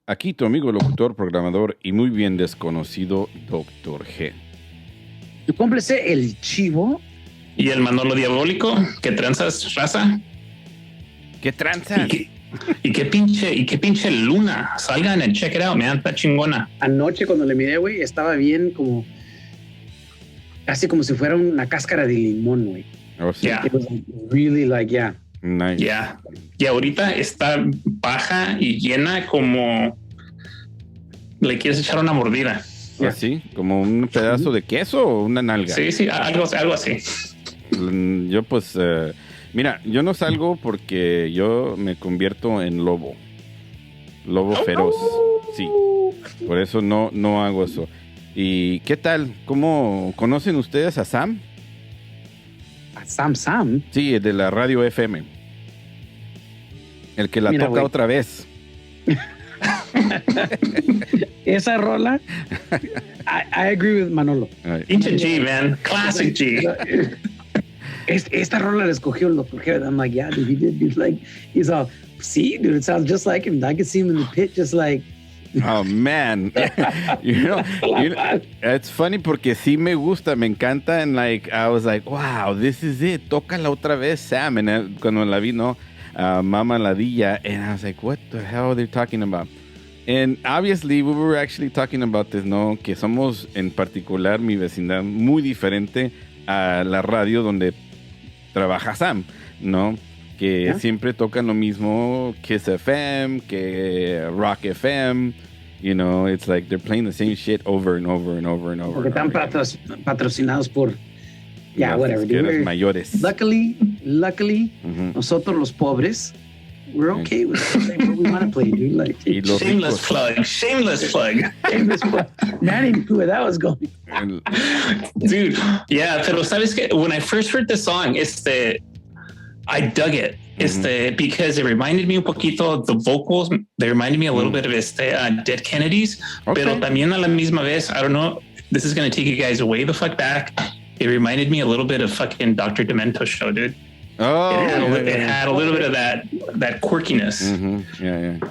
Aquí tu amigo locutor, programador y muy bien desconocido Dr. G. Tu cómplice, el Chivo. Y el Manolo Diabólico. ¿Qué tranzas, raza? ¿Qué tranzas? ¿Y qué pinche luna? Salgan and check it out, man. Está chingona. Anoche cuando le miré, güey, estaba bien como... Casi como si fuera una cáscara de limón, güey. Oh, sí. Yeah. It was really like, yeah. Nice. Yeah. Y ahorita está baja y llena como... Le quieres echar una mordida. ¿Así? ¿Como un pedazo de queso o una nalga? Sí, algo así. Yo pues... mira, yo no salgo porque yo me convierto en lobo. Lobo feroz. Sí. Por eso no hago eso. ¿Y qué tal? ¿Cómo conocen ustedes a Sam? ¿A Sam? Sí, el de la radio FM. El que la toca otra vez. Esa rola, I agree with Manolo. Pinche G, man. Classic G. Esta rola la escogió el Dr. G. I'm like, yeah, dude, he did. He's all, see, dude, it sounds just like him. I could see him in the pit just like... Oh, man. you know, it's funny porque sí me gusta, me encanta. And like, I was like, wow, this is it. Tócala otra vez, Sam. And cuando la vi, ¿no? Mama Ladilla. And I was like, what the hell are they talking about? And obviously, we were actually talking about this, ¿no? Que somos, en particular, Mi Vecindad, muy diferente a la radio donde trabaja Sam, ¿no? Que siempre tocan lo mismo, Kiss FM, que Rock FM, you know, it's like they're playing the same shit over and over and over and over. Porque están patrocinados por, whatever. Mayores. Luckily, nosotros los pobres, we're okay with what we want to play, dude. Like, shameless plug. Man, I knew where that was going. Dude, yeah, pero sabes que when I first heard this song, I dug it. Because it reminded me un poquito, the vocals, they reminded me a little bit of Dead Kennedys, pero también a la misma vez, I don't know, this is going to take you guys way the fuck back. It reminded me a little bit of fucking Dr. Demento show, dude. Oh, it had a little bit of that quirkiness.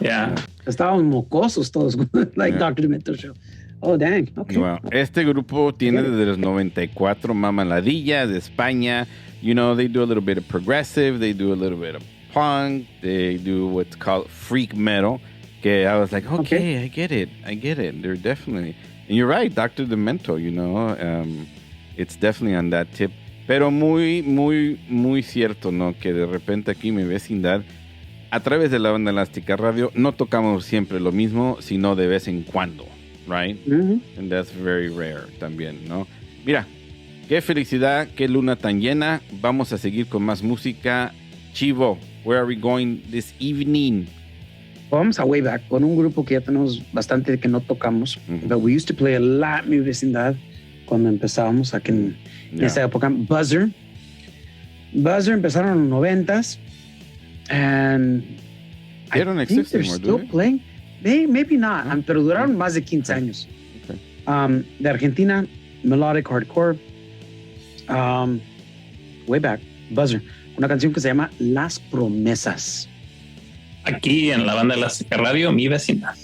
Yeah. Estábamos mocosos todos, like Dr. Demento show. Oh, dang. Okay. Wow. Este grupo tiene desde los 94 Mama Ladilla de España. You know, they do a little bit of progressive, they do a little bit of punk, they do what's called freak metal. Que I was like, okay. I get it. They're definitely... And you're right, Dr. Demento, you know, it's definitely on that tip. Pero muy, muy, muy cierto, ¿no? Que de repente aquí en Mi Vecindad, a través de la banda elástica radio, no tocamos siempre lo mismo, sino de vez en cuando, right? And that's very rare también, ¿no? Mira, qué felicidad, qué luna tan llena. Vamos a seguir con más música. Chivo, where are we going this evening? Vamos a way back con un grupo que ya tenemos bastante que no tocamos. But we used to play a lot Mi Vecindad cuando empezábamos aquí en esa época. Buzzer empezaron en los 90s. And I think they're still playing. Maybe not, pero duraron más de 15 años. Okay. De Argentina, melodic hardcore. Way back, Buzzer. Una canción que se llama Las Promesas. Aquí en la banda elástica radio, Mi Vecindad.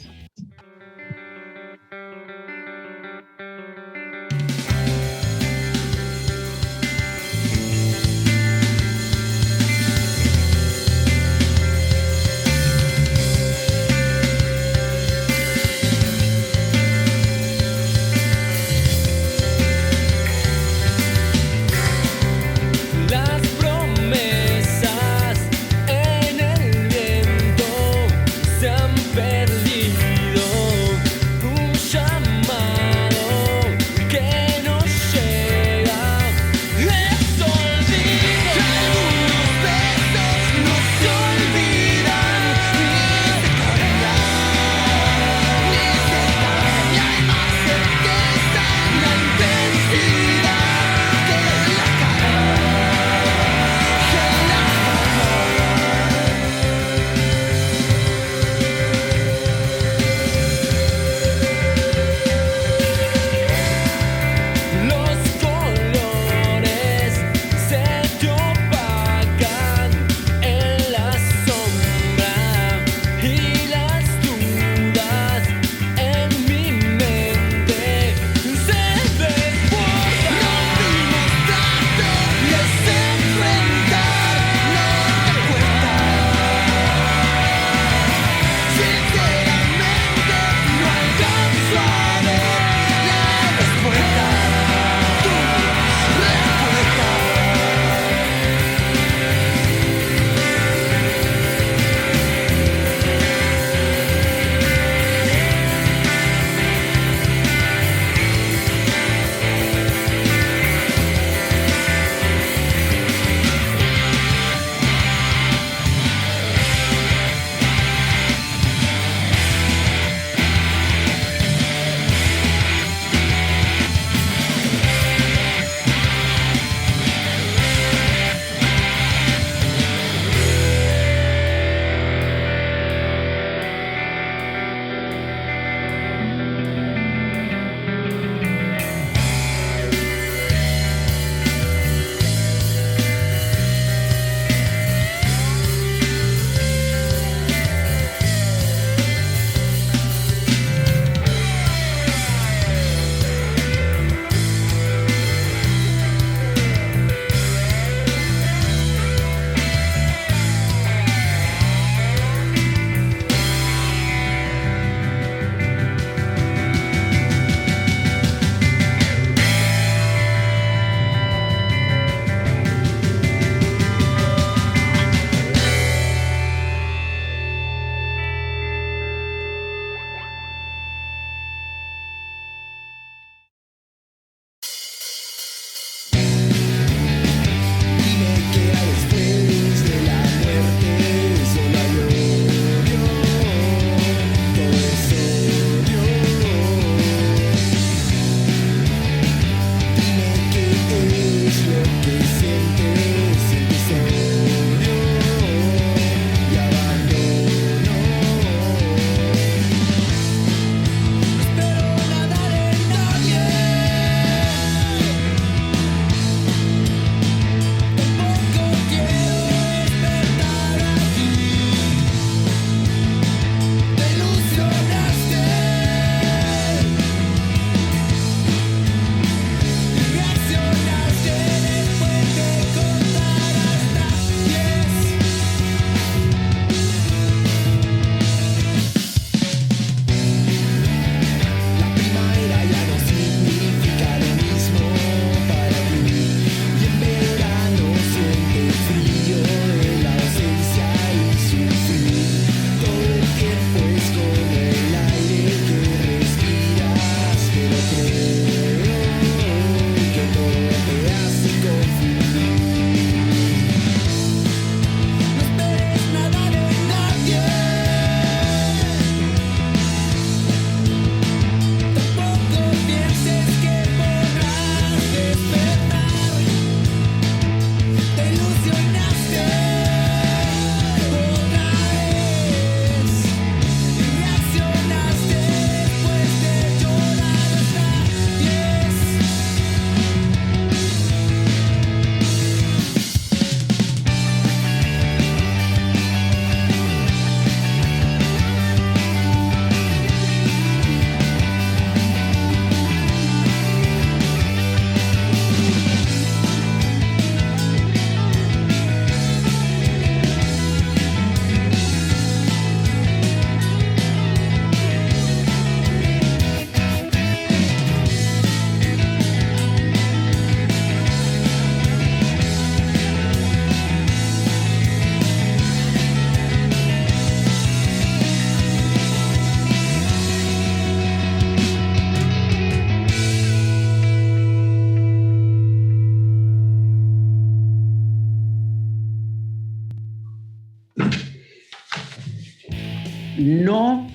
No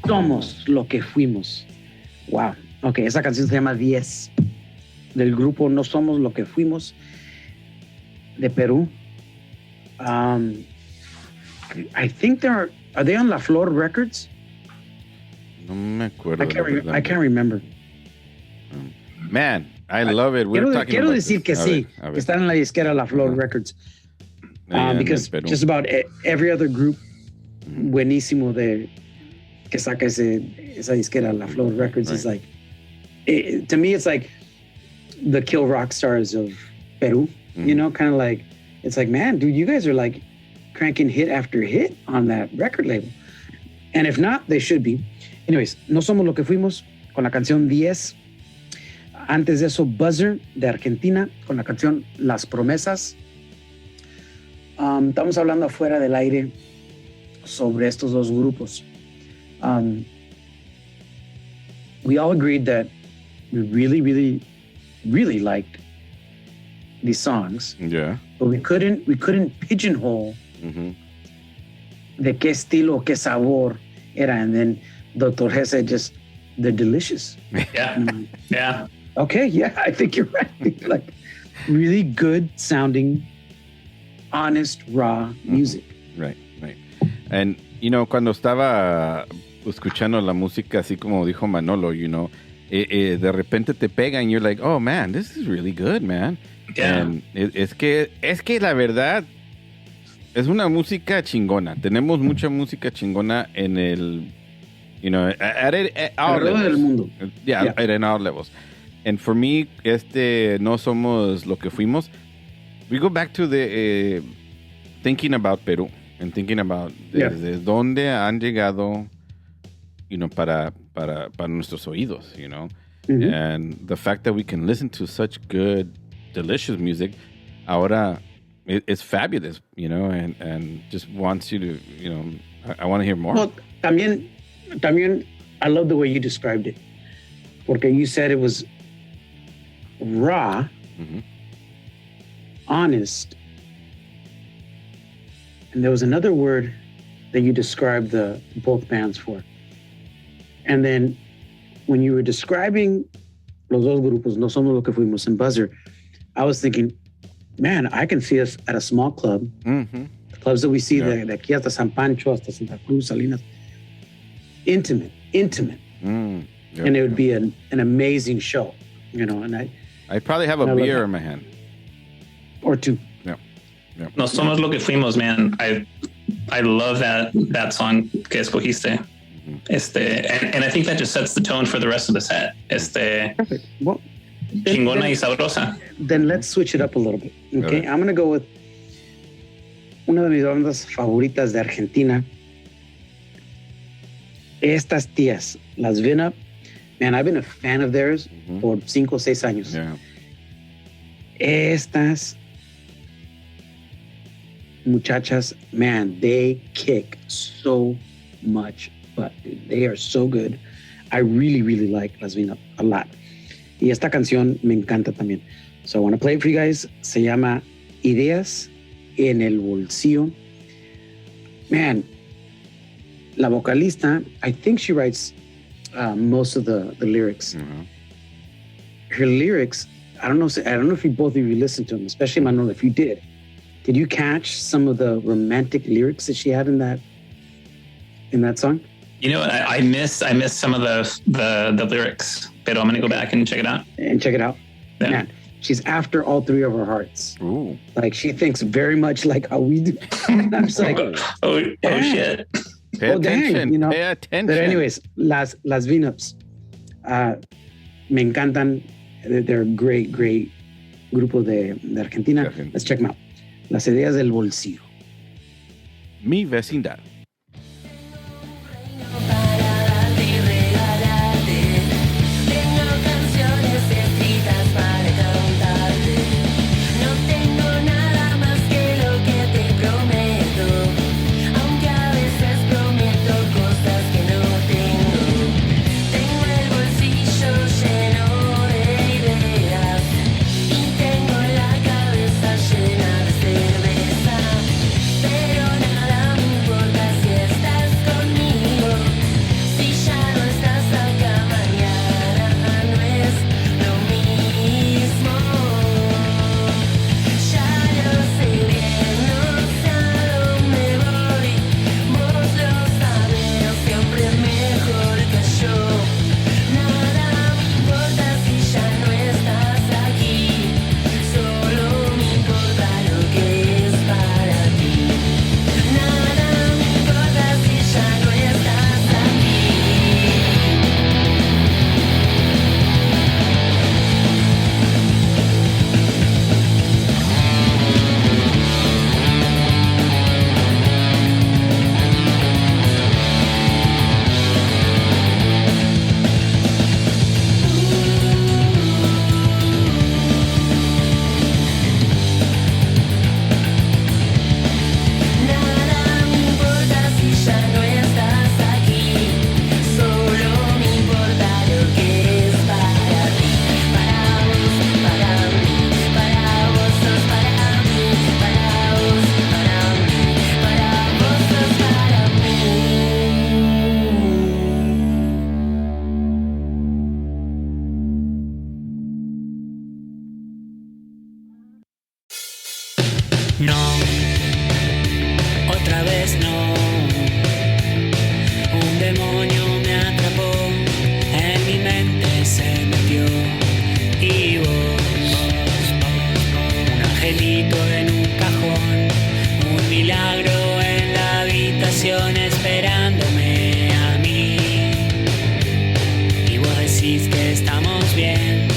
somos lo que fuimos. Wow. Ok, esa canción se llama 10, del grupo No Somos Lo Que Fuimos, de Perú. I think are they on La Flor Records? No me acuerdo. I can't remember. Man, I love it. Quiero decir que sí, que están en la disquera La Flor Records. Because just about every other group buenísimo que saca esa disquera La Flor Records is like, to me it's like the Kill Rock Stars of Peru, you know, kind of like, it's like, man, dude, you guys are like cranking hit after hit on that record label. And if not, they should be. Anyways, No Somos Lo Que Fuimos con la canción 10. Antes de eso, Buzzer de Argentina con la canción Las Promesas. Estamos hablando afuera del aire sobre estos dos grupos. We all agreed that we really, really, really liked these songs. Yeah. But we couldn't pigeonhole de qué estilo, qué sabor era. And then Dr. G said just, they're delicious. Yeah. Yeah. Okay, yeah, I think you're right. Like really good sounding, honest, raw music. Right. And, you know, cuando estaba escuchando la música, así como dijo Manolo, you know, de repente te pega and you're like, oh, man, this is really good, man. Yeah. And es que la verdad es una música chingona. Tenemos mucha música chingona en el, you know, at all levels. Del mundo. Yeah, in all levels. And for me, No Somos Lo Que Fuimos, we go back to the thinking about Perú and thinking about desde dónde han llegado, you know, para nuestros oídos, you know. And the fact that we can listen to such good, delicious music, ahora it's fabulous, you know, and just wants you to, you know, I want to hear more. Well, también, I love the way you described it. Porque you said it was raw, honest, and there was another word that you described both bands for. And then when you were describing los dos grupos, No Somos Lo Que Fuimos and Buzzer, I was thinking, man, I can see us at a small club, the clubs that we see de aquí hasta San Pancho, hasta Santa Cruz, Salinas, intimate. And it would be an amazing show, you know, and I'd probably have a beer in my hand. Or two. Yeah. No Somos Lo Que Fuimos, man. I love that song que escogiste. And I think that just sets the tone for the rest of the set. Perfect. Well, chingona y sabrosa. Then let's switch it up a little bit. Okay, right. I'm going to go with una de mis bandas favoritas de Argentina. Estas tías, las VIN UP. Man, I've been a fan of theirs por 5 o 6 años. Yeah. Estas muchachas, man, they kick so much butt, dude. They are so good. I really, really like Las VIN UP a lot. Y esta canción me encanta también. So I want to play it for you guys. Se llama Ideas en el Bolsillo. Man, la vocalista, I think she writes most of the lyrics. Her lyrics, I don't know if you both of you listened to them, especially Manuel, if you did you catch some of the romantic lyrics that she had in that song? You know, I miss some of the lyrics, but I'm gonna go back and check it out. Yeah. Man, she's after all three of our hearts. Ooh. Like she thinks very much like how we do. And I'm just like, oh shit. Pay attention. Dang, you know. Pay attention. But anyways, las VIN UPs, me encantan. They're a great grupo de Argentina. Let's check them out. Las Ideas del Bolsillo. Mi Vecindad. Pero nada me importa vez no. Un demonio me atrapó, en mi mente se metió. Y vos, un angelito en un cajón, un milagro en la habitación esperándome a mí. Y vos decís que estamos bien,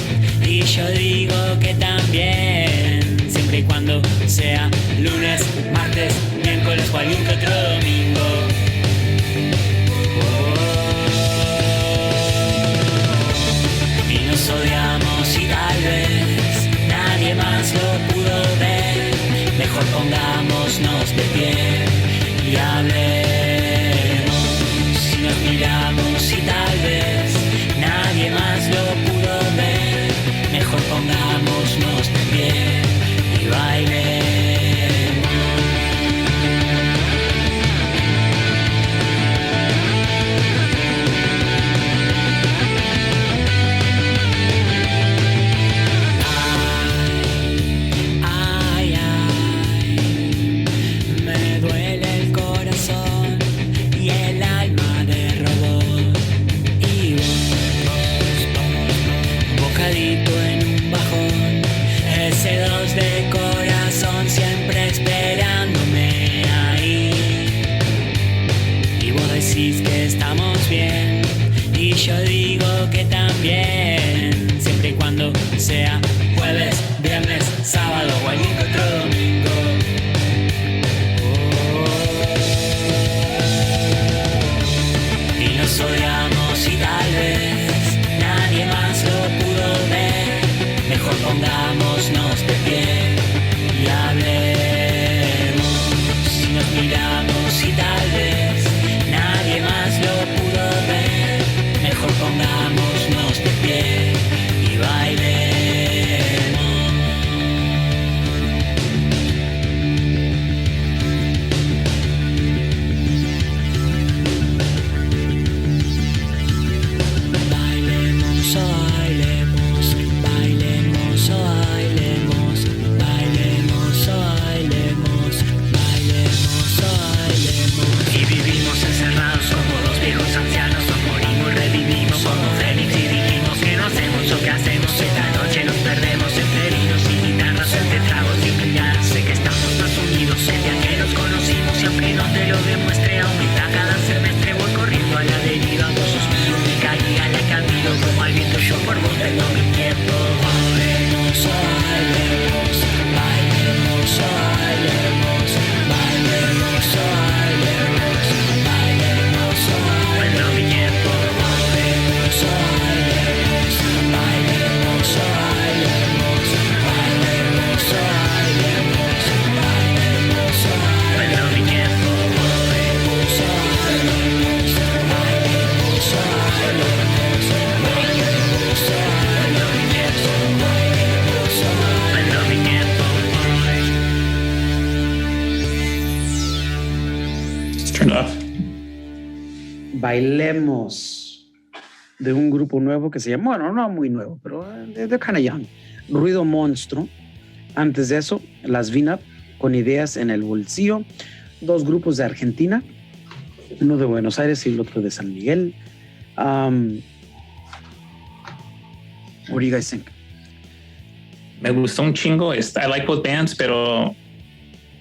y yo digo que también, siempre y cuando sea lunes, martes, miércoles o algún que otro domingo. Y nos odiamos y tal vez nadie más lo pudo ver. Mejor pongámonos de pie y hablemos. Si nos miramos y tal vez nadie más lo pudo ver. Mejor pongámonos de pie y bailemos. Ay, ay, me duele el corazón y el alma de robot. Y vos, bocadito en un bajón, ese 2 de corazón siempre esperándome ahí. Y vos decís que estamos bien, y yo digo que también, siempre y cuando sea jueves, viernes, sábado o algún que otro domingo. Y nos odiamos y tal vez nadie más lo pudo ver. Mejor pongámonos de pie y hablemos. Si nos miramos y tal vez nadie más lo pudo ver. Mejor pongámonos de pie y bailemos. Bailemos, oh, bailemos, bailemos, oh, bailemos, bailemos, oh, bailemos, bailemos, oh, bailemos. Y vivimos encerrados como dos viejos ancianos, nos morimos, revivimos como Fénix y dijimos que no hacemos lo que hacemos. Esta noche nos perdemos entre vinos y guitarras, entre tragos y miradas. Sé que estamos más unidos el día que nos conocimos, y aunque no te lo demuestre, aumenta cada semestre. Voy corriendo a la deriva, vos suspiro, me caí a la que admiro, como al viento yo por vos tengo mi tiempo. Bailemos, oh, bailemos, bailemos, oh, bailemos, bailemos, oh, bailemos, bailemos, oh, bailemos, mi tiempo. Bailemos, oh, bailemos, bailemos, oh, bailemos, bailemos, oh, bailemos, bailemos, oh, bailemos, mi tiempo. Bailemos, oh, bailemos, bailemos, oh, bailemos, bailemos, oh, bailemos, mi tiempo. Bailemos, oh, bailemos, mi tiempo. It's turned off. Bailemos, de un grupo nuevo que se llama, bueno, no muy nuevo, pero they're kind of young. Rudio Monstruo. Antes de eso, las VIN UP, con ideas en el bolsillo. 2 grupos de Argentina, uno de Buenos Aires y el otro de San Miguel. What do you guys think? Me gustó un chingo. I like both bands, pero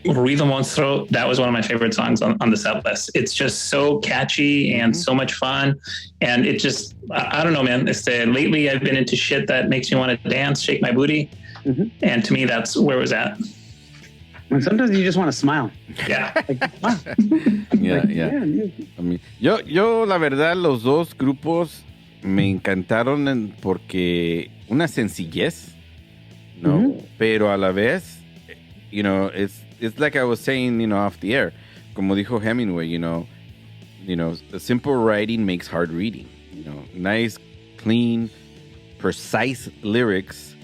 Rudio Monstruo, that was one of my favorite songs on the set list. It's just so catchy and so much fun. And it just, I don't know, man. Lately I've been into shit that makes me want to dance, shake my booty. And to me, that's where it was at. And sometimes you just want to smile. Yeah. Like, wow. Yeah, Like, yeah. yeah. I mean, yo la verdad, los dos grupos me encantaron porque una sencillez, ¿no? Pero a la vez, you know, it's like I was saying, you know, off the air, como dijo Hemingway, you know, simple writing makes hard reading. You know, nice, clean, precise lyrics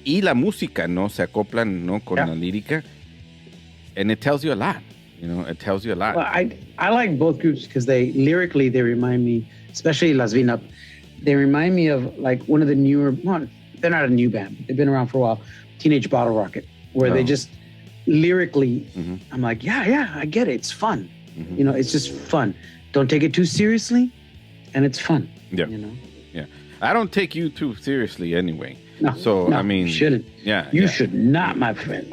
y la música, ¿no? Se acoplan, ¿no? Con la lírica. And it tells you a lot. You know, it tells you a lot. Well, I like both groups because they lyrically they remind me, especially Las VIN UP, they remind me of like one of the newer, well, they're not a new band, they've been around for a while, Teenage Bottle Rocket, where they just lyrically, I'm like, yeah, I get it, it's fun. You know, it's just fun. Don't take it too seriously, and it's fun. Yeah. You know? Yeah. I don't take you too seriously anyway. No, So, no, I mean, you shouldn't. Yeah. You yeah. should not, my friend.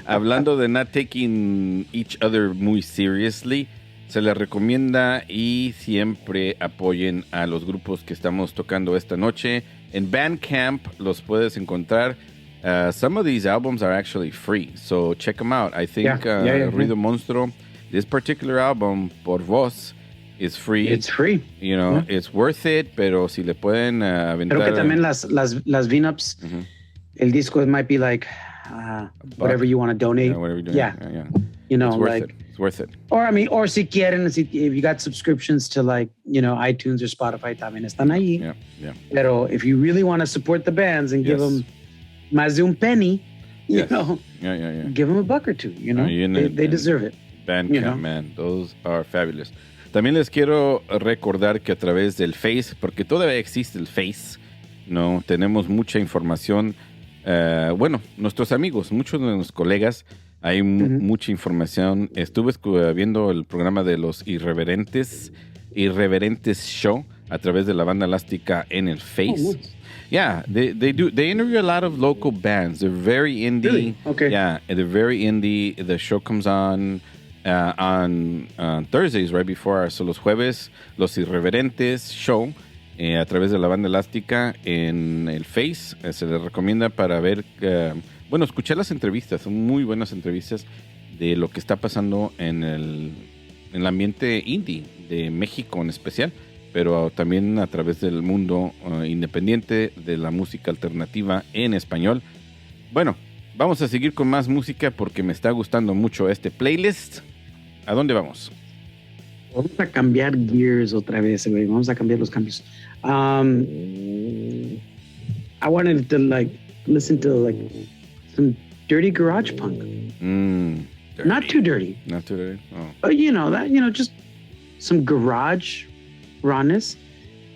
Hablando de not taking each other muy seriously, se les recomienda y siempre apoyen a los grupos que estamos tocando esta noche. En Bandcamp los puedes encontrar. Some of these albums are actually free, so check them out. I think Rudio Monstruo, this particular album, Por Voz, is free. It's free. You know, it's worth it, pero si le pueden aventar... Creo que también las VIN UPs, el disco might be like whatever you want to donate. Yeah, whatever you're doing. Yeah. You know, it's worth like... it. It's worth it. Or, I mean, or si quieren, if you got subscriptions to like, you know, iTunes or Spotify, también están ahí. Yeah. Pero if you really want to support the bands and give them más de un penny, you know, give them $1 or $2, you know, they deserve it. Bandcamp, you know? Man, those are fabulous. También les quiero recordar que a través del Face, porque todavía existe el Face, no tenemos mucha información. Bueno, nuestros amigos, muchos de nuestros colegas, hay mucha información. Estuve viendo el programa de los Irreverentes Show a través de la banda elástica en el Face. Yeah, they interview a lot of local bands. They're very indie. Really? Okay. Yeah, they're very indie. The show comes on Thursdays, right before our, so los jueves, Los Irreverentes Show, a través de la banda elástica en el Face. Se les recomienda para ver, escuchar las entrevistas. Son muy buenas entrevistas de lo que está pasando en el ambiente indie de México en especial, pero también a través del mundo independiente de la música alternativa en español. Bueno, vamos a seguir con más música porque me está gustando mucho este playlist. ¿A dónde vamos? Vamos a cambiar gears otra vez, güey. Vamos a cambiar los cambios. I wanted to listen to some dirty garage punk. Dirty. Not too dirty. Not too dirty. Oh. But just some garage rawness.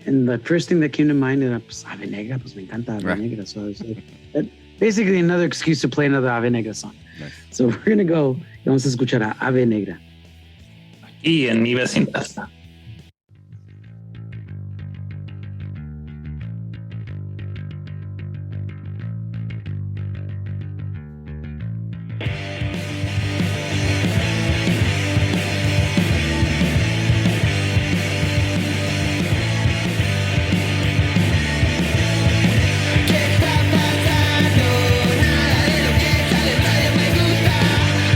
And the first thing that came to mind era AVENEGRA, pues me encanta AVENEGRA. So I was like, basically another excuse to play another AVENEGRA song. Nice. So we're going to go y vamos a escuchar a AVENEGRA. Y en Mi Vecindad.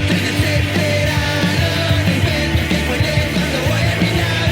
Desesperado, no intento que con él cuando voy a mirar.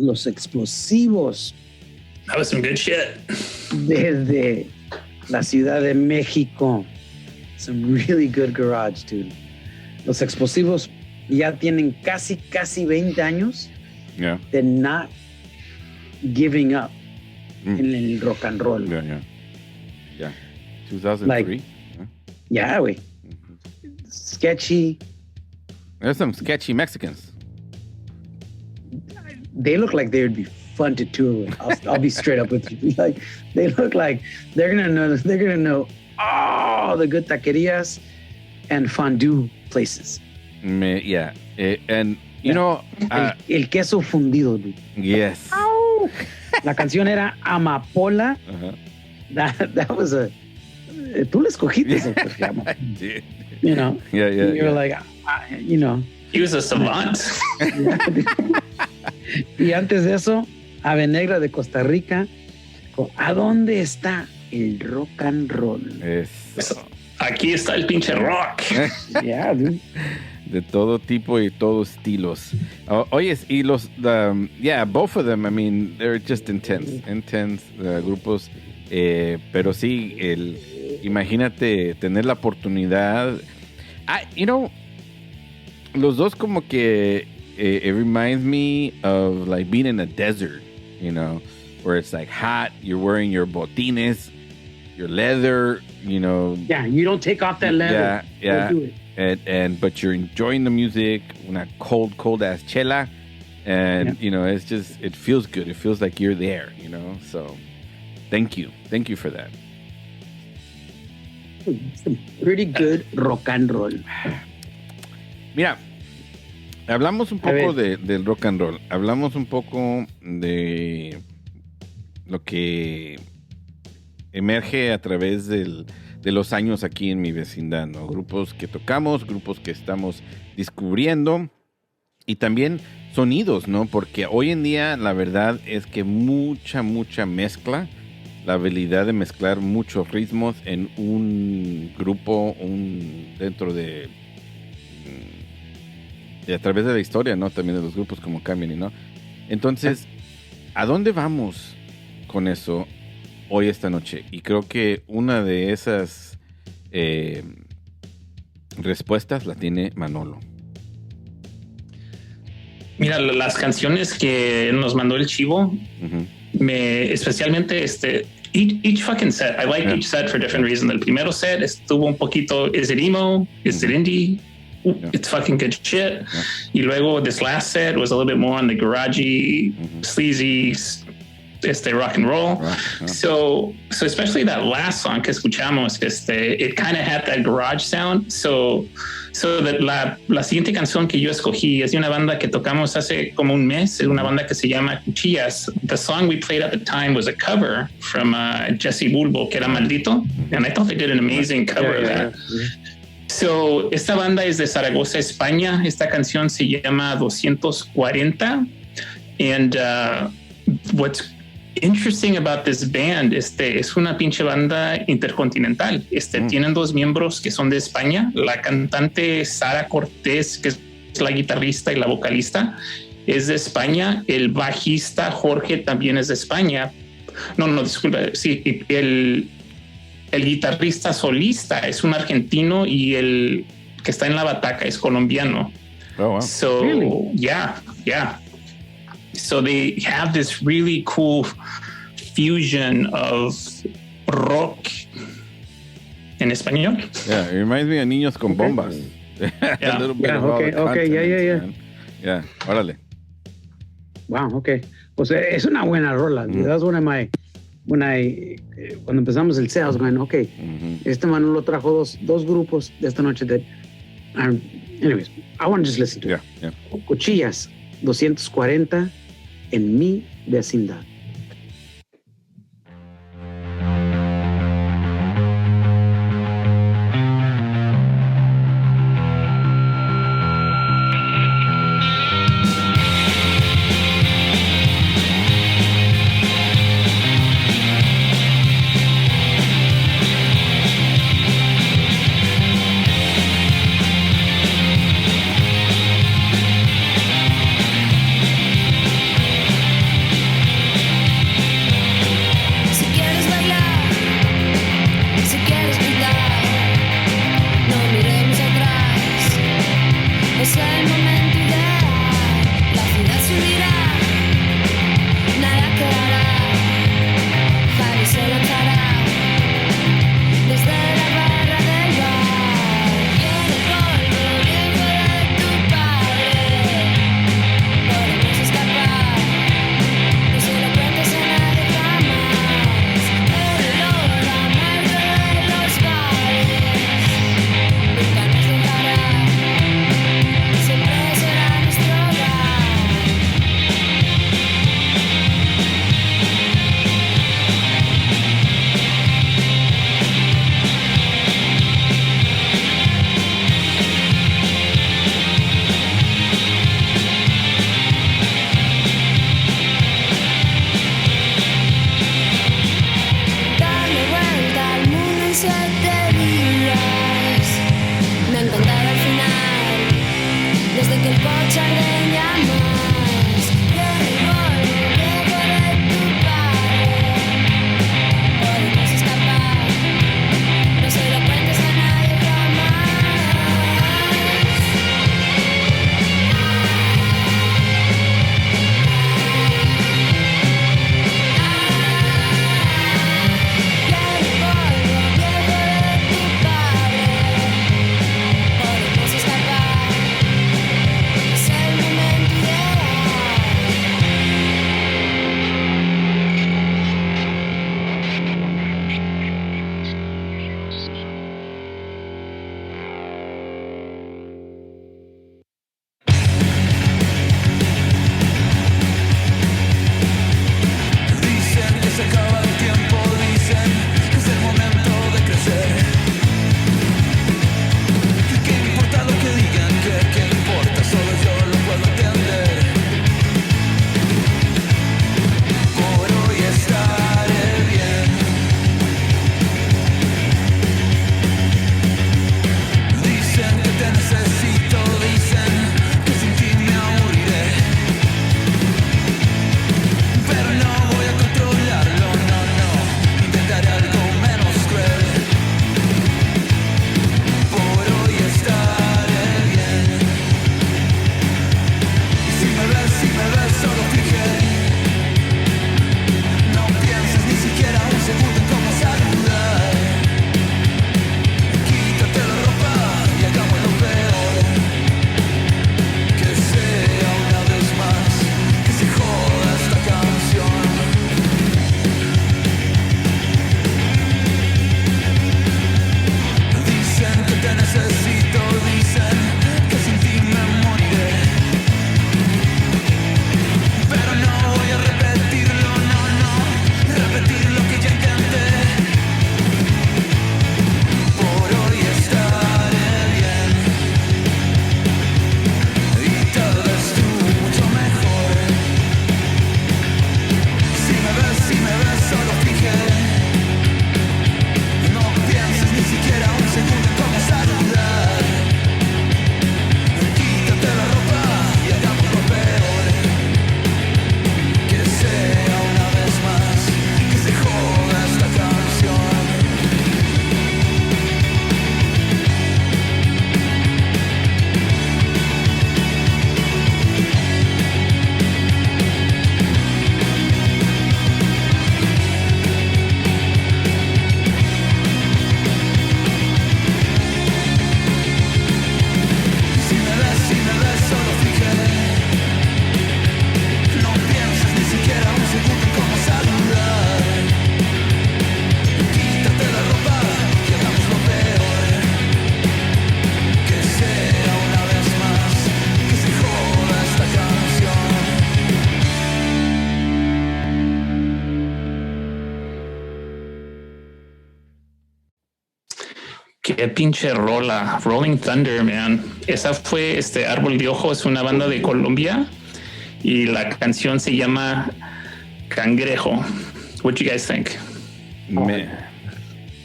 los Explosivos. That was some good shit. Desde la Ciudad de México. Some really good garage, dude. Los Explosivos ya tienen casi 20 años de not giving up en el rock and roll. Yeah. 2003. Like, yeah, güey. Sketchy. There's some sketchy Mexicans. They look like they would be fun to tour with. I'll be straight up with you. Like, they look like they're gonna know all the good taquerias and fondue places. Yeah. And you know, el queso fundido, dude. Yes. Ow! La canción era Amapola. That was a. Tú le escogiste eso, porque I did. you know. Yeah. You're like, you know. He was a savant. Y antes de eso, AVENEGRA de Costa Rica. ¿A dónde está el rock and roll? Eso. Aquí está el pinche rock. Yeah, dude. De todo tipo y todos estilos. Oyes, y los, both of them, I mean, they're just intense grupos. Pero sí, imagínate tener la oportunidad. Los dos como que it reminds me of like being in a desert, you know, where it's like hot, you're wearing your botines, your leather, you know. Yeah, you don't take off that leather. Yeah. Don't do it. But you're enjoying the music, una cold ass chela, and you know, it's just, it feels good. It feels like you're there, you know. So, thank you for that. Some pretty good rock and roll. Mira, hablamos un poco del rock and roll. Hablamos un poco de lo que emerge a través de los años aquí en mi vecindad, ¿no? Grupos que tocamos, grupos que estamos descubriendo y también sonidos, ¿no? Porque hoy en día la verdad es que mucha mezcla, la habilidad de mezclar muchos ritmos en un grupo, dentro de a través de la historia, ¿no? También de los grupos como cambian, ¿no? Entonces, ¿a dónde vamos con eso hoy esta noche? Y creo que una de esas respuestas la tiene Manolo. Mira, las canciones que nos mandó el Chivo, especialmente each fucking set. I like each set for different reasons. El primero set estuvo un poquito, is it emo? Is it indie? It's fucking good shit. Y luego this last set was a little bit more on the garagey, sleazy, rock and roll. So especially that last song que escuchamos, it kind of had that garage sound. So that la siguiente canción que yo escogí es de una banda que tocamos hace como un mes, es una banda que se llama Cuchillas. The song we played at the time was a cover from Jesse Bulbo, que era Maldito, and I thought they did an amazing cover of that. So, esta banda es de Zaragoza, España. Esta canción se llama 240. And what's interesting about this band, es una pinche banda intercontinental. Tienen dos miembros que son de España. La cantante Sara Cortés, que es la guitarrista y la vocalista, es de España. El bajista Jorge también es de España. No, disculpa. Sí, el guitarrista solista es un argentino y el que está en la bataca es colombiano. Oh, wow. So, really? Yeah. So they have this really cool fusion of rock en español. Yeah, it reminds me of Niños con Bombas. A little bit of all the content, yeah. Órale. Wow, okay. Pues es una buena rola. That's one of my... cuando empezamos el set, I was going, okay, este Manolo trajo dos grupos de esta noche that anyways, I want to just listen to it. Yeah. Cuchillas, 240 en Mi Vecindad. Qué pinche rola. Rolling Thunder, man. Esa fue Árbol de Ojos, una banda de Colombia. Y la canción se llama Cangrejo. What do you guys think? Man.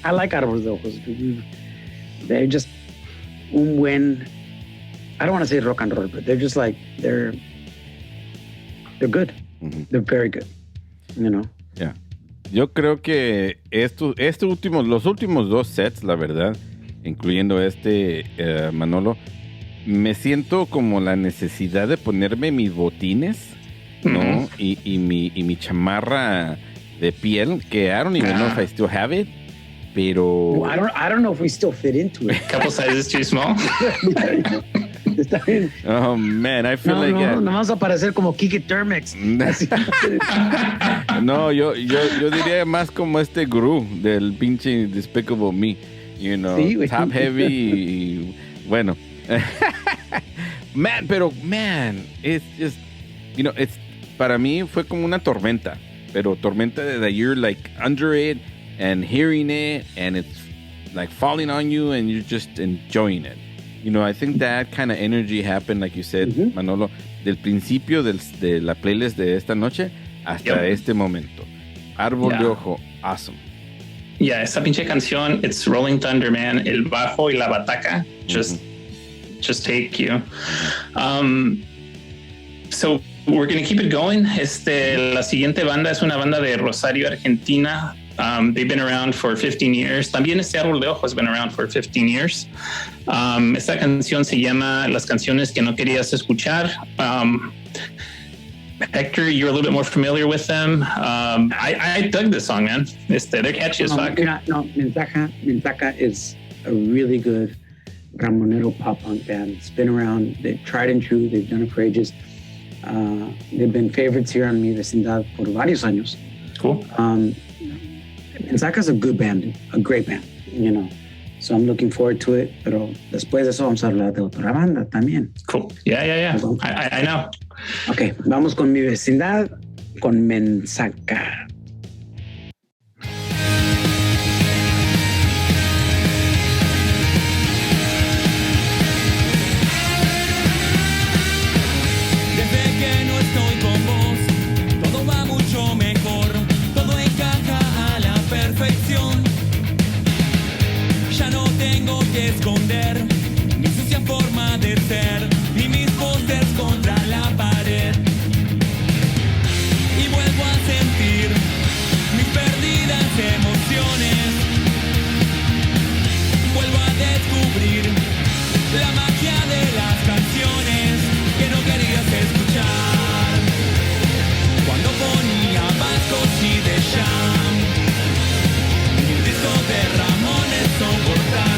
I like Árbol de Ojos. They're just un buen, I don't want to say rock and roll, but they're just like, they're good. Mm-hmm. They're very good, you know? Yeah. Yo creo que los últimos dos sets, la verdad, incluyendo Manolo, me siento como la necesidad de ponerme mis botines, ¿no? Y mi chamarra de piel, que I don't even know if I still have it, pero... Well, I don't know if we still fit into it. A couple sizes too small. Está bien. Oh, man, I feel like... No vamos a parecer como Kiki Termex. No, yo diría más como Gru del pinche Despicable Me. You know, sí, top heavy y bueno. Man, it's just, you know, para mí fue como una tormenta, pero tormenta that you're like under it and hearing it and it's like falling on you and you're just enjoying it. You know, I think that kind of energy happened, like you said, Manolo, del principio de la playlist de esta noche hasta este momento. Árbol de Ojo, awesome. Yeah, esa pinche canción, it's Rolling Thunder, man. El bajo y la bataca just take you. So we're going to keep it going. La siguiente banda es una banda de Rosario, Argentina. They've been around for 15 years. También Árbol de Ojos has been around for 15 years. Esta canción se llama Las canciones que no querías escuchar. Hector, you're a little bit more familiar with them. I dug this song, man. They're catchy as fuck. No, MENSAKA is a really good Ramonero pop punk band. It's been around. They've tried and true. They've done it for ages. They've been favorites here on Mi Vecindad por varios años. Cool. MENSAKA is a good band, a great band, you know. So I'm looking forward to it. Pero después de eso vamos a hablar de otra banda también. Cool. Yeah. I know. Ok, vamos con Mi Vecindad, con MENSAKA. Esconder mi sucia forma de ser y mis pósters contra la pared, y vuelvo a sentir mis perdidas emociones, vuelvo a descubrir la magia de las canciones que no querías escuchar cuando ponía Vascos y de Sham y el disco de Ramones soportas.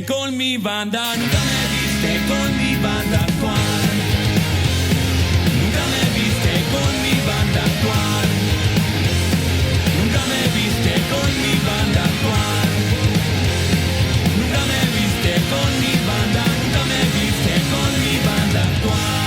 Con mi banda, nunca me viste con mi banda actuar. Nunca me viste con mi banda actuar. Nunca me viste con mi banda actuar. Nunca me viste con mi banda, nunca me viste con mi banda actuar.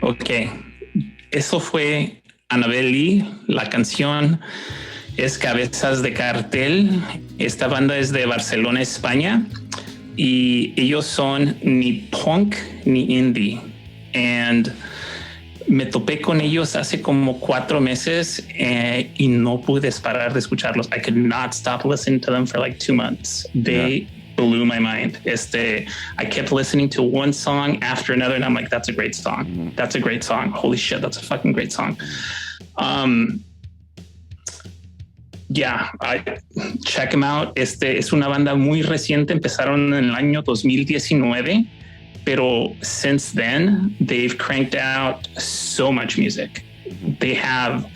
Ok. Eso fue Anabel Lee. La canción es Cabezas de Cartel. Esta banda es de Barcelona, España. Y ellos son ni punk ni indie. And me topé con ellos hace como 4 meses y no pude parar de escucharlos. I could not stop listening to them for like 2 months. They blew my mind. I kept listening to one song after another, and I'm like, that's a great song. Mm-hmm. That's a great song. Holy shit, that's a fucking great song. Yeah, check them out. Es una banda muy reciente. Empezaron en el año 2019. Pero since then, they've cranked out so much music. They have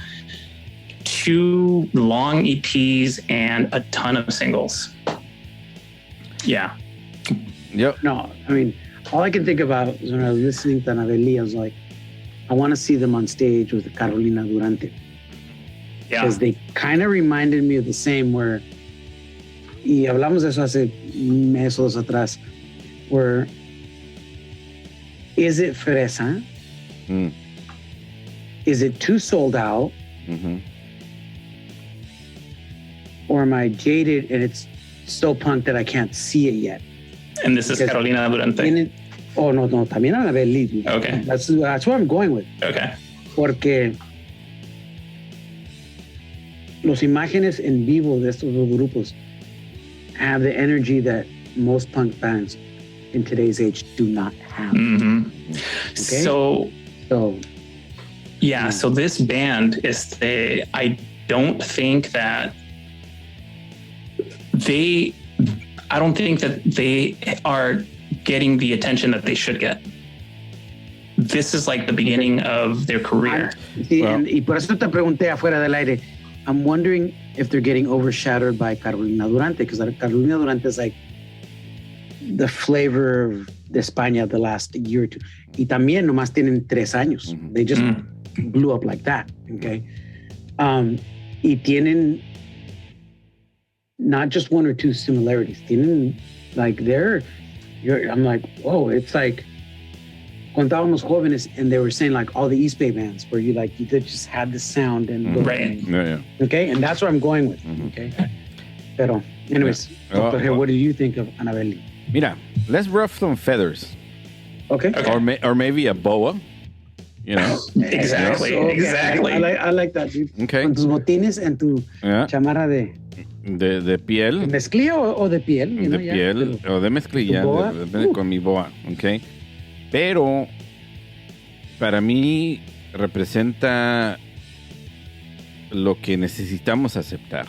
2 long EPs and a ton of singles. Yeah. Yep. No, I mean, all I can think about is when I was listening to Anabel Lee, I was like, I want to see them on stage with Carolina Durante. Yeah. Because they kind of reminded me of the same where, y hablamos de eso hace meses atrás, where is it fresa? Mm. Is it too sold out? Mm-hmm. Or am I jaded and it's so punk that I can't see it yet? And this is Carolina Durante. No, también Anabel Lee. Okay. That's what I'm going with. Okay. Porque los imágenes en vivo de estos dos grupos have the energy that most punk bands in today's age do not have. Mm-hmm. Okay? So so this band I don't think that they are getting the attention that they should get. This is like the beginning of their career. Y por eso te pregunté afuera del aire. I'm wondering if they're getting overshadowed by Carolina Durante, because Carolina Durante is like the flavor de España the last year or two. Y también nomás tienen 3 años. Mm-hmm. They just blew up like that, okay? Y tienen not just 1 or 2 similarities. Tienen like I'm like, whoa, it's like cuando estábamos jóvenes and they were saying like all the East Bay bands where you just had the sound and right. Yeah. Okay, and that's where I'm going with. Mm-hmm. Okay. Pero anyways, Dr. What do you think of Anabel Lee? Mira, let's ruffle some feathers. Okay. Or maybe a boa. You know. Exactly. Okay. Exactly. I like that, dude. Okay. Con tus botines en tu chamarra de piel. ¿De mezclilla o de piel? De piel o de mezclilla. Depende con mi boa. Okay. Pero para mí representa lo que necesitamos aceptar,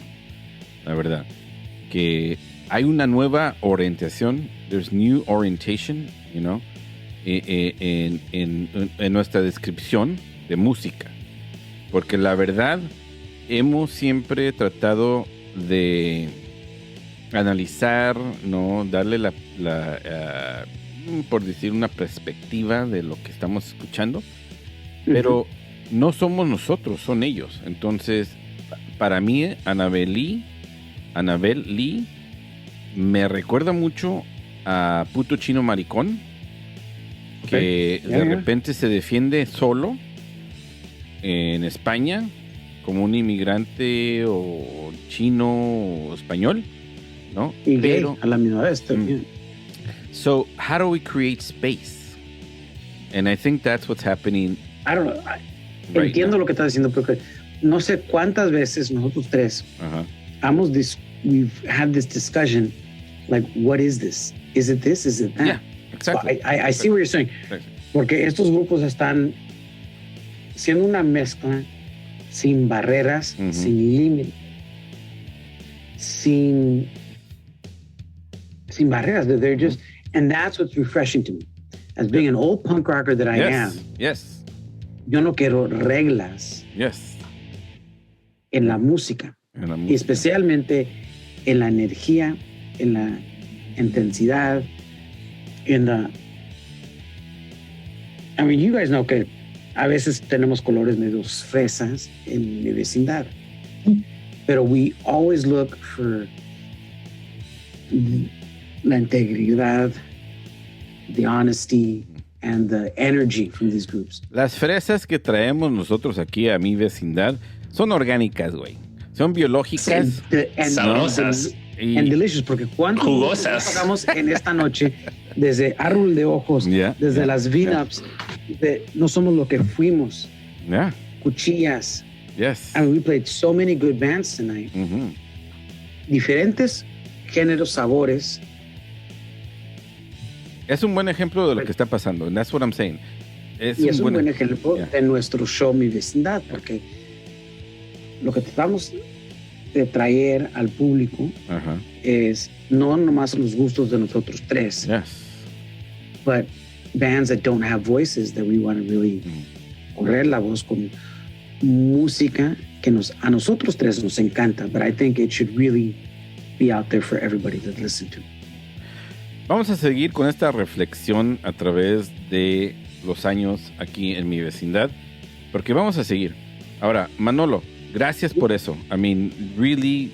la verdad, que hay una nueva orientación. There's new orientation, you know, en nuestra descripción de música, porque la verdad hemos siempre tratado de analizar, no, darle por decir una perspectiva de lo que estamos escuchando, pero no somos nosotros, son ellos. Entonces, para mí, Anabel Lee me recuerda mucho a Puto Chino Maricón, que de repente se defiende solo en España como un inmigrante o chino o español, ¿no? Y pero gay, a la misma vez también. So, how do we create space? And I think that's what's happening. I don't know. Entiendo lo que estás diciendo, porque no sé cuántas veces nosotros tres we've had this discussion, like, what is this? Is it this? Is it that? Yeah, exactly. So I see what you're saying. Exactly. Porque estos grupos están siendo una mezcla sin barreras, sin límite, sin barreras. They're just, and that's what's refreshing to me. As being an old punk rocker that I am. Yes. Yo no quiero reglas. Yes. En la música. Y especialmente en la energía, en la intensidad, en la... I mean, you guys know que a veces tenemos colores medio fresas en mi vecindad. Pero we always look for la integridad, the honesty, and the energy from these groups. Las fresas que traemos nosotros aquí a Mi Vecindad son orgánicas, güey. Son biológicas. Sabrosas. And delicious, porque cuánto jugosas pagamos en esta noche desde Árbol de Ojos, desde las VIN UPs, de No Somos Lo Que Fuimos, Cuchillas. Yes. I mean, we played so many good bands tonight. Mm-hmm. Diferentes géneros, sabores. Es un buen ejemplo de lo que está pasando. And that's what I'm saying. Es un buen ejemplo de nuestro show Mi Vecindad, porque lo que tratamos de traer al público es no nomás los gustos de nosotros tres, but bands that don't have voices, that we want to really correr la voz con música que a nosotros tres nos encanta, but I think it should really be out there for everybody to listen to. Vamos a seguir con esta reflexión a través de los años aquí en Mi Vecindad, porque vamos a seguir. Ahora, Manolo, gracias por eso. I mean, really,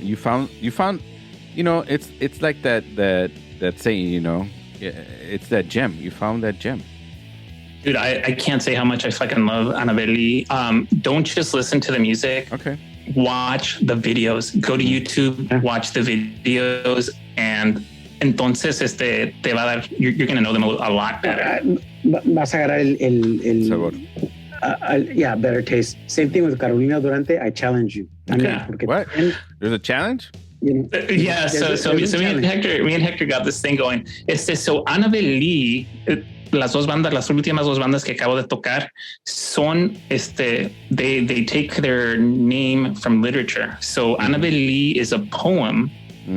you found, you know, it's like that saying, you know, it's that gem. You found that gem. Dude, I can't say how much I fucking love Anabel Lee. Don't just listen to the music. Okay. Watch the videos. Go to YouTube, watch the videos, and entonces te va a dar, you're going to know them a lot better. Vas a agarrar el sabor. Yeah, better taste. Same thing with Carolina Durante. I challenge you. Okay. What? There's a challenge? You know, yeah, so me and Hector got this thing going. So Anabel Lee, las últimas dos bandas que acabo de tocar son they take their name from literature. So Anabel Lee is a poem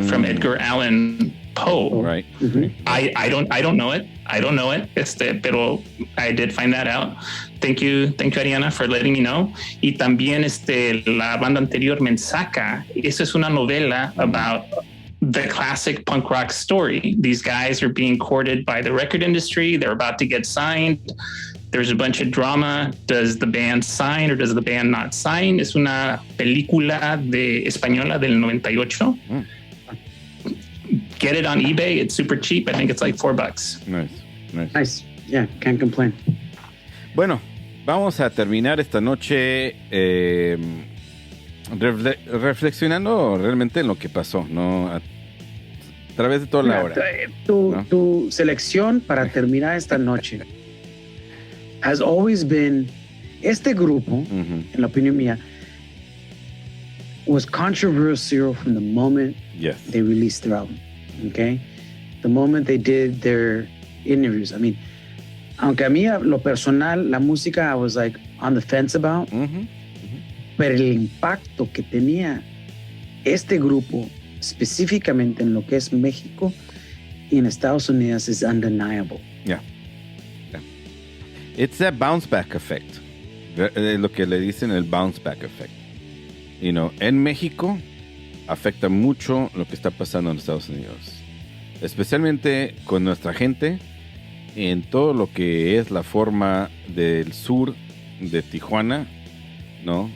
from Edgar Allan Poe. Right. I don't know it. Pero I did find that out. Thank you, Ariana, for letting me know. Y también la banda anterior, MENSAKA, esa es una novela about the classic punk rock story. These guys are being courted by the record industry. They're about to get signed. There's a bunch of drama. Does the band sign or does the band not sign? Es una película española del 98. Get it on eBay. It's super cheap. I think it's like $4. Nice. Yeah, can't complain. Bueno, vamos a terminar esta noche reflexionando realmente en lo que pasó, ¿no? A través de toda la hora. Tu selección para terminar esta noche has always been, este grupo, en la opinión mía, was controversial from the moment they released their album. Okay? The moment they did their interviews. I mean, aunque a mí, lo personal, la música, I was like on the fence about, pero el impacto que tenía este grupo, específicamente en lo que es México y en Estados Unidos, is undeniable. Yeah. It's that bounce back effect. Lo que le dicen el bounce back effect. You know, en México afecta mucho lo que está pasando en Estados Unidos, especialmente con nuestra gente en todo lo que es la forma del sur de Tijuana, ¿no?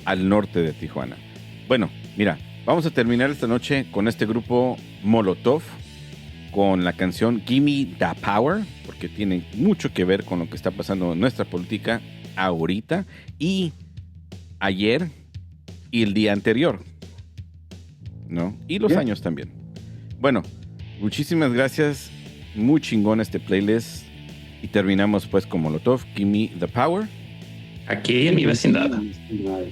Al norte de Tijuana. Bueno, mira, vamos a terminar esta noche con este grupo MOLOTOV, con la canción Gimme the Power, porque tiene mucho que ver con lo que está pasando en nuestra política ahorita y ayer y el día anterior, ¿no? Y los años también. Bueno, muchísimas gracias. Muy chingón este playlist. Y terminamos pues con MOLOTOV, Gimme the Power. Aquí en Mi Vecindad.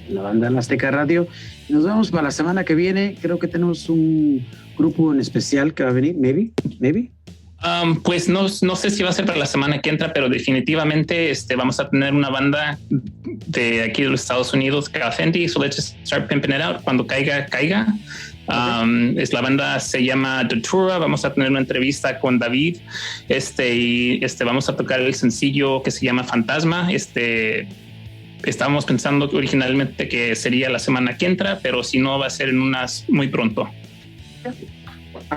La banda en Azteca Radio. Nos vemos para la semana que viene. Creo que tenemos un grupo en especial que va a venir. Maybe. Pues no sé si va a ser para la semana que entra, pero definitivamente vamos a tener una banda de aquí de los Estados Unidos, Fendi. So let's just start pimping it out. Cuando caiga. Es la banda, se llama Datura. Vamos a tener una entrevista con David. Y vamos a tocar el sencillo que se llama Fantasma. Estábamos pensando originalmente que sería la semana que entra, pero si no, va a ser en unas muy pronto.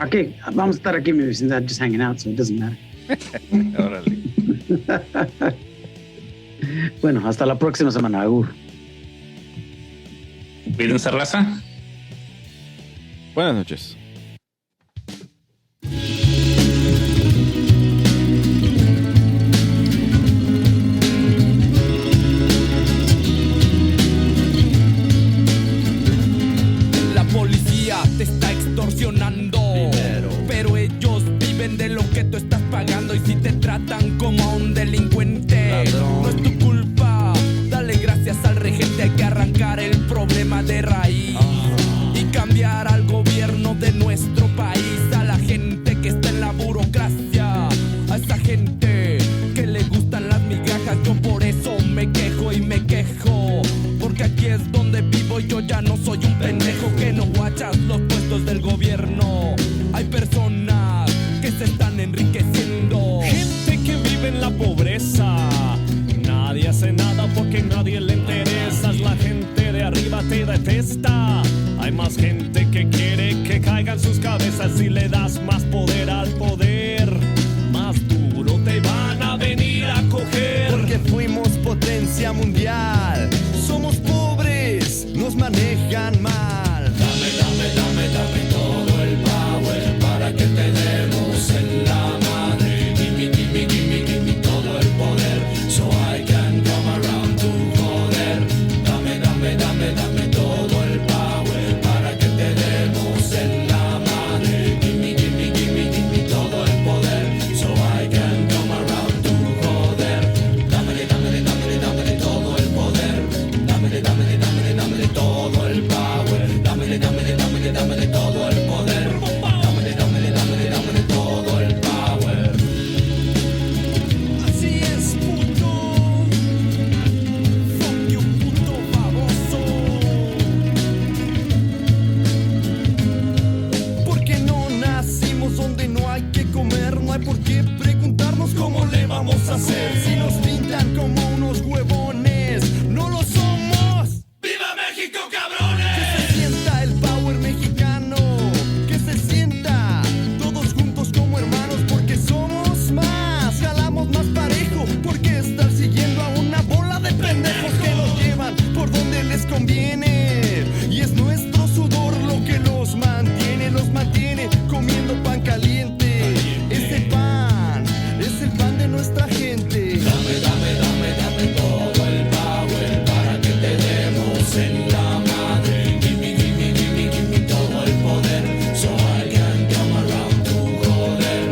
Okay, vamos a estar aquí en Mi Vecindad, just hanging out, so it doesn't matter. Órale. Bueno, hasta la próxima semana. Agur. Cuídense, raza. Buenas noches. boleto estás pagando y si te tratan como a un delincuente, ladrón, no es tu culpa. Dale gracias al regente, hay que arrancar el problema de raíz y cambiar al gobierno de nuestro país, a la gente que está en la burocracia, a esa gente que le gustan las migajas. Yo por eso me quejo y me quejo, porque aquí es donde vivo y yo ya no soy un pendejo que no guachas los puestos del gobierno. Hay personas que se están enriqueciendo, gente que vive en la pobreza. Nadie hace nada porque nadie le interesa. La gente de arriba te detesta. Hay más gente que quiere que caigan sus cabezas. Si le das más poder al poder, más duro te van a venir a coger. Porque fuimos potencia mundial. Somos pobres, nos manejan mal. dame, dame, dame, dame todo el power para que te demos en la madre. Gimme, gimme, gimme, gimme todo el poder, so I can come around to joder. Dame, dame, dame, dame todo el power para que te demos en la madre. Gimme, gimme, gimme, gimme todo el poder, so I can come around to joder. Dámele, dámele, dámele, dámele todo el poder. Dámele, dámele, dámele, dámele todo el power. Dámele, dámele, dámele, dámele todo el poder. Dámele, dámele, dámele, dámele todo el power. Así es, puto. Fuck you, puto baboso. Porque no nacimos donde no hay que comer. No hay por qué preguntarnos cómo le vamos a hacer. Si nos pintan como unos huevones, no lo somos. ¡Viva México, cabrones! Que se sienta el power mexicano, que se sienta todos juntos como hermanos, porque somos más, jalamos más parejo, porque estar siguiendo a una bola de pendejos que nos llevan por donde les conviene, y es nuestro sudor lo que los mantiene comiendo pan caliente. Ese pan es el pan de nuestra gente. Dame, dame, dame, dame todo el power para que te demos en la madre. Gimme, gimme, gimme, gimme todo el poder, so I can come around to joder.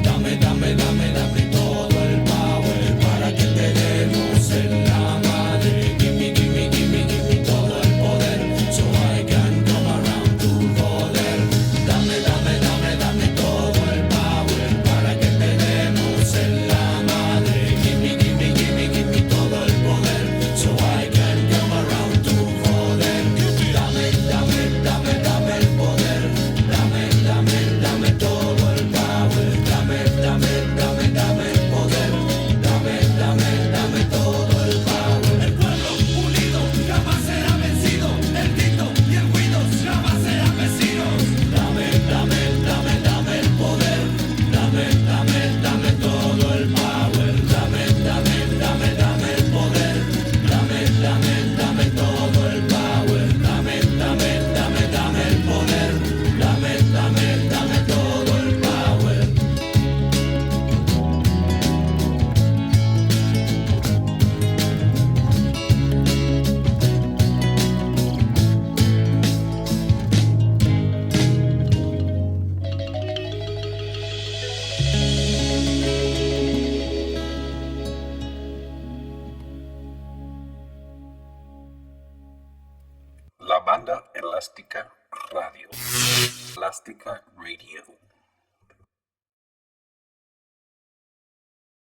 Dame, dame, dame, dame todo el power para que te demos en la madre. Gimme, gimme, gimme, gimme todo el poder, so I can come around to joder. Dame, dame, dame, dame todo el power para que te demos en la madre. Gimme, gimme, gimme, gimme todo el poder, so I can come around to joder. Dame, dame, dame, dame el poder. Dame, dame, dame todo el power. Dame, dame, dame, dame el poder. Dame, dame, dame todo el power. El pueblo unido jamás será vencido. El grito y el ruido jamás serán vecinos. Dame, dame, dame, dame el poder. Dame, dame, dame todo el power. Dame, dame, dame, dame el poder. Dame, dame, dame todo el power. Dame, dame, dame, dame el poder. Dame, dame, dame todo el power. La banda elástica radio. Elástica Radio.